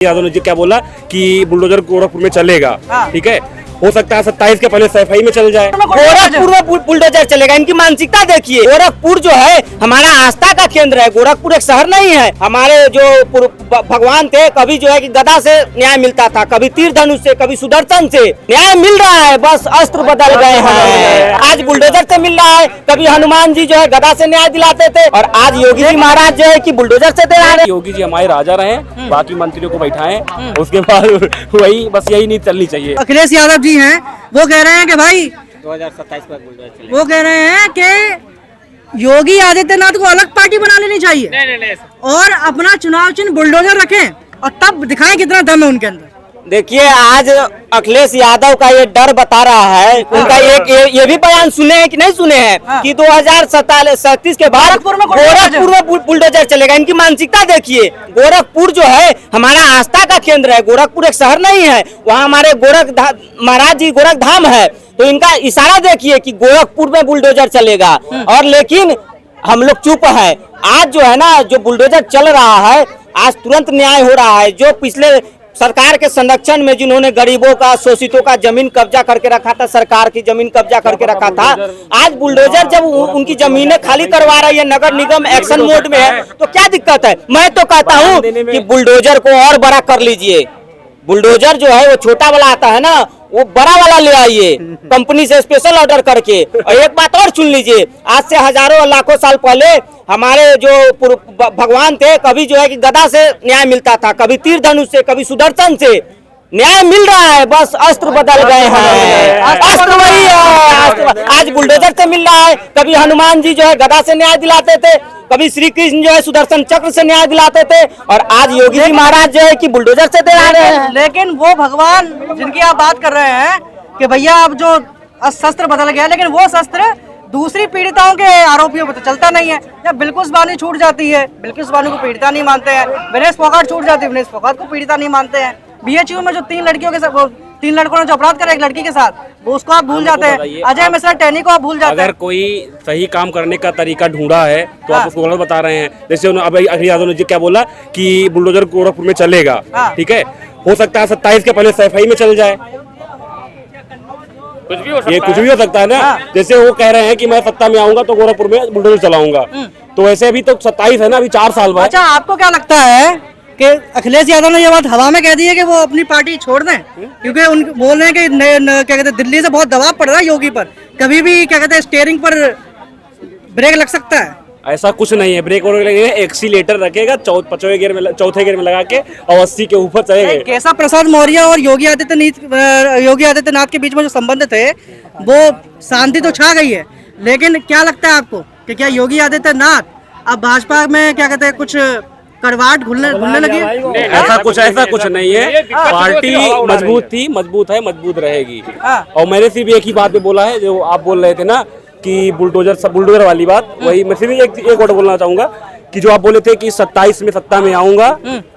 यादव ने जी क्या बोला कि बुलडोजर गोरखपुर में चलेगा। ठीक है, हो सकता है 27 के पहले सफाई में चल जाए। गोरखपुर में बुलडोजर चलेगा, इनकी मानसिकता देखिए। गोरखपुर जो है हमारा आस्था का केंद्र है। गोरखपुर एक शहर नहीं है। हमारे जो भगवान थे, कभी जो है कि गदा से न्याय मिलता था, कभी तीर धनुष से, कभी सुदर्शन से न्याय मिल रहा है, बस अस्त्र बदल गए हैं। आज बुलडोजर से मिल रहा है। कभी हनुमान जी जो है गदा से न्याय दिलाते थे और आज योगी जी महाराज जो है कि बुलडोजर से दे रहे हैं। योगी जी हमारे राजा रहे, बाकी मंत्रियों को बैठाएं, उसके बाद वही बस यही नीति चलनी चाहिए। अखिलेश यादव जी हैं, वो कह रहे हैं कि भाई 2027 में बुलडोजर चलेगा। वो कह रहे हैं कि योगी आदित्यनाथ को अलग पार्टी बना लेनी चाहिए नहीं। और अपना चुनाव चिन्ह बुलडोजर रखें और तब दिखाएं कितना दम है उनके अंदर। देखिए, आज अखिलेश यादव का ये डर बता रहा है। उनका एक ये भी बयान सुने हैं कि नहीं सुने हैं कि 2037 के बाद गोरखपुर में बुलडोजर चलेगा। इनकी मानसिकता देखिए। गोरखपुर जो है हमारा आस्था का केंद्र है। गोरखपुर एक शहर नहीं है। वहाँ हमारे महाराज जी गोरख धाम है। तो इनका इशारा देखिए कि गोरखपुर में बुलडोजर चलेगा। और लेकिन हम लोग चुप है। आज जो है ना, जो बुलडोजर चल रहा है, आज तुरंत न्याय हो रहा है। जो पिछले सरकार के संरक्षण में जिन्होंने गरीबों का, शोषितों का जमीन कब्जा करके रखा था, सरकार की जमीन कब्जा करके रखा था, आज बुलडोजर जब उनकी जमीनें खाली करवा रही है, नगर निगम एक्शन मोड में है, तो क्या दिक्कत है? मैं तो कहता हूँ कि बुलडोजर को और बड़ा कर लीजिए। बुलडोजर जो है वो छोटा वाला आता है ना, वो बड़ा वाला ले आइए कंपनी से स्पेशल ऑर्डर करके। और एक बात और सुन लीजिए, आज से हजारों लाखों साल पहले हमारे जो भगवान थे, कभी जो है कि गदा से न्याय मिलता था, कभी तीर धनुष से, कभी सुदर्शन से न्याय मिल रहा है, बस अस्त्र बदल गए हैं। अस्त्र वही है। आज बुलडोजर से मिल रहा है। कभी हनुमान जी जो है गदा से न्याय दिलाते थे, कभी श्री कृष्ण जो है सुदर्शन चक्र से न्याय दिलाते थे, और आज योगी जी महाराज जो है कि बुलडोजर से दे रहे हैं। लेकिन वो भगवान जिनकी आप बात कर रहे हैं कि भैया अब जो शस्त्र बदल गया, लेकिन वो शस्त्र दूसरी पीड़िताओं के आरोपियों पर तो चलता नहीं है। जब बिल्कुश बानू छूट जाती है, बिल्कुश बानू को पीड़िता नहीं मानते हैं। विनेश फोगाट छूट जाती है, विनेश फोगाट को पीड़िता नहीं मानते हैं। बीएचयू में जो 3 लड़कियों के साथ, 3 लड़कों ने जो अपराध करा एक लड़की के साथ, वो उसको आप भूल जाते हैं। अजय मिश्रा टैनी को आप भूल जाते हैं। अगर कोई सही काम करने का तरीका ढूंढा है तो आप उसको गलत बता रहे हैं। जैसे अखिलेश यादव ने जी क्या बोला कि बुलडोजर गोरखपुर में चलेगा। ठीक है, हो सकता है 27 के पहले सफाई में चल जाए। कुछ भी हो सकता है ना। जैसे वो कह रहे हैं कि मैं सत्ता में आऊंगा तो गोरखपुर में बुलडोजर चलाऊंगा, तो ऐसे अभी तो 27 है ना, अभी 4 साल बाद। अच्छा, आपको क्या लगता है कि अखिलेश यादव ने ये बात हवा में कह दी है कि वो अपनी पार्टी छोड़ दें? क्योंकि उन बोल रहे हैं कि क्या कहते हैं, दिल्ली से बहुत दबाव पड़ रहा है योगी पर, कभी भी क्या कहते हैं स्टीयरिंग पर ब्रेक लग सकता है। ऐसा कुछ नहीं है, ब्रेक और लगेगा, एक्सीलेटर रखेगा, चौथे गियर में लगा के और 80 के ऊपर चलेगा। केशव प्रसाद मौर्य और योगी आदित्यनाथ के बीच में जो संबंध थे, वो शांति तो छा गई है, लेकिन क्या लगता है आपको कि क्या योगी आदित्यनाथ अब भाजपा में क्या कहते हैं कुछ करवाट घुलने लगी? ऐसा कुछ नहीं है। पार्टी मजबूत थी, मजबूत है, मजबूत रहेगी। और मैंने सिर्फ एक ही बात पे बोला है, जो आप बोल रहे थे ना कि बुलडोजर वाली बात, वही मैं सिर्फ एक वर्ड बोलना चाहूंगा कि जो आप बोले थे कि 27 में सत्ता में आऊंगा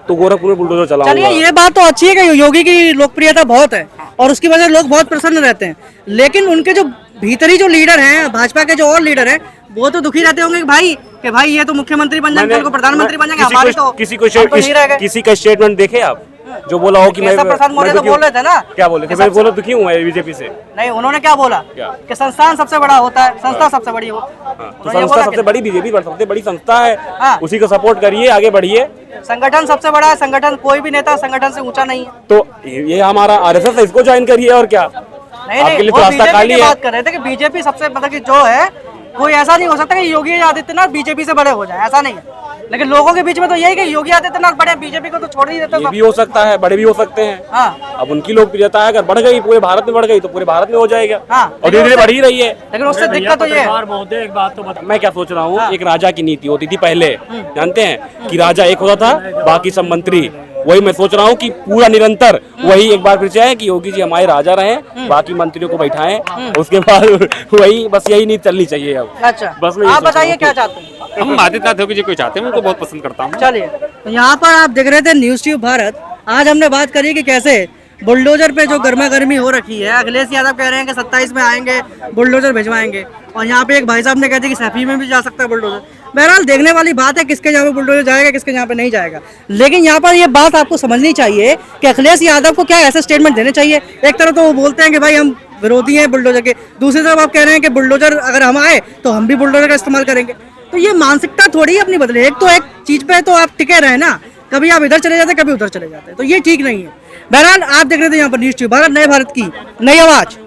तो गोरखपुर में बुलडोजर चलाऊंगा। चलिए, ये बात तो अच्छी है कि योगी की लोकप्रियता बहुत है और उसकी वजह से लोग बहुत प्रसन्न रहते हैं, लेकिन उनके जो भीतरी जो लीडर हैं, भाजपा के जो और लीडर हैं, वो तो दुखी रहते होंगे कि भाई ये तो मुख्यमंत्री बन जाएंगे, उनको प्रधानमंत्री बन जाएंगे, हमारे तो किसी का स्टेटमेंट देखे आप जो बोला हो कि मैं प्रसाद मौर्य तो बोल रहे थे ना? क्या बोले थे? मैं बोला दुखी हूँ मैं बीजेपी से। नहीं, उन्होंने क्या बोला कि संस्थान सबसे बड़ा होता है, संस्था सबसे बड़ी हो। तो संस्था सबसे बड़ी बीजेपी सबसे बड़ी संस्था है, उसी को सपोर्ट करिए, आगे बढ़िए। संगठन सबसे बड़ा है, संगठन कोई भी नेता संगठन से ऊंचा नहीं है। तो ये हमारा RSS है, इसको ज्वाइन करिए और क्या। नहीं, वो बीजेपी की बात कर रहे थे कि बीजेपी सबसे मतलब कि जो है, कोई ऐसा नहीं हो सकता कि योगी आदित्यनाथ बीजेपी से बड़े हो जाए, ऐसा नहीं है। लेकिन लोगों के बीच में तो यही कि योगी आदित्यनाथ बड़े, बीजेपी को तो छोड़ ही देते। ये भी हो सकता है, बड़े भी हो सकते हैं। अब उनकी लोकप्रियता अगर बढ़ गई, पूरे भारत में बढ़ गई, तो पूरे भारत में हो जाएगा। और धीरे धीरे बढ़ ही रही है। लेकिन उससे दिक्कत तो ये है, एक बात तो मैं क्या सोच रहा हूँ, एक राजा की नीति होती थी पहले, जानते हैं कि राजा एक होता था, बाकी सब मंत्री। वही मैं सोच रहा हूँ कि पूरा निरंतर वही एक बार फिर से है कि योगी जी हमारे राजा रहे, बाकी मंत्रियों को बैठाएं, उसके बाद वही बस यही नीति चलनी चाहिए अब। अच्छा, बस आप बताइए क्या चाहते हैं? हम आदित्यनाथ योगी जी को चाहते हैं, उनको बहुत पसंद करता हूँ। चलिए, तो यहाँ पर आप देख रहे थे न्यूज़ ट्यूब भारत। आज हमने बात करी कि कैसे बुलडोजर पे जो गर्मा गर्मी हो रखी है। अखिलेश यादव कह रहे हैं कि 27 में आएंगे, बुलडोजर भिजवाएंगे, और यहाँ पे एक भाई साहब ने कह दिया कि सैफी में भी जा सकता है बुलडोजर। बहरहाल देखने वाली बात है किसके यहाँ पे बुलडोजर जाएगा, किसके यहाँ पे नहीं जाएगा। लेकिन यहाँ पर ये बात आपको समझनी चाहिए कि अखिलेश यादव को क्या ऐसे स्टेटमेंट देने चाहिए। एक तरफ तो वो बोलते हैं कि भाई हम विरोधी हैं बुलडोजर के, दूसरी तरफ आप कह रहे हैं कि बुलडोजर अगर हम आए तो हम भी बुलडोजर का इस्तेमाल करेंगे। तो ये मानसिकता थोड़ी अपनी बदले। एक तो एक चीज पे तो आप टिके रहे ना, कभी आप इधर चले जाते कभी उधर चले जाते, तो ये ठीक नहीं है। बहरहाल आप देख रहे थे यहाँ पर न्यूज़ ट्यूब भारत, नए भारत की नई आवाज।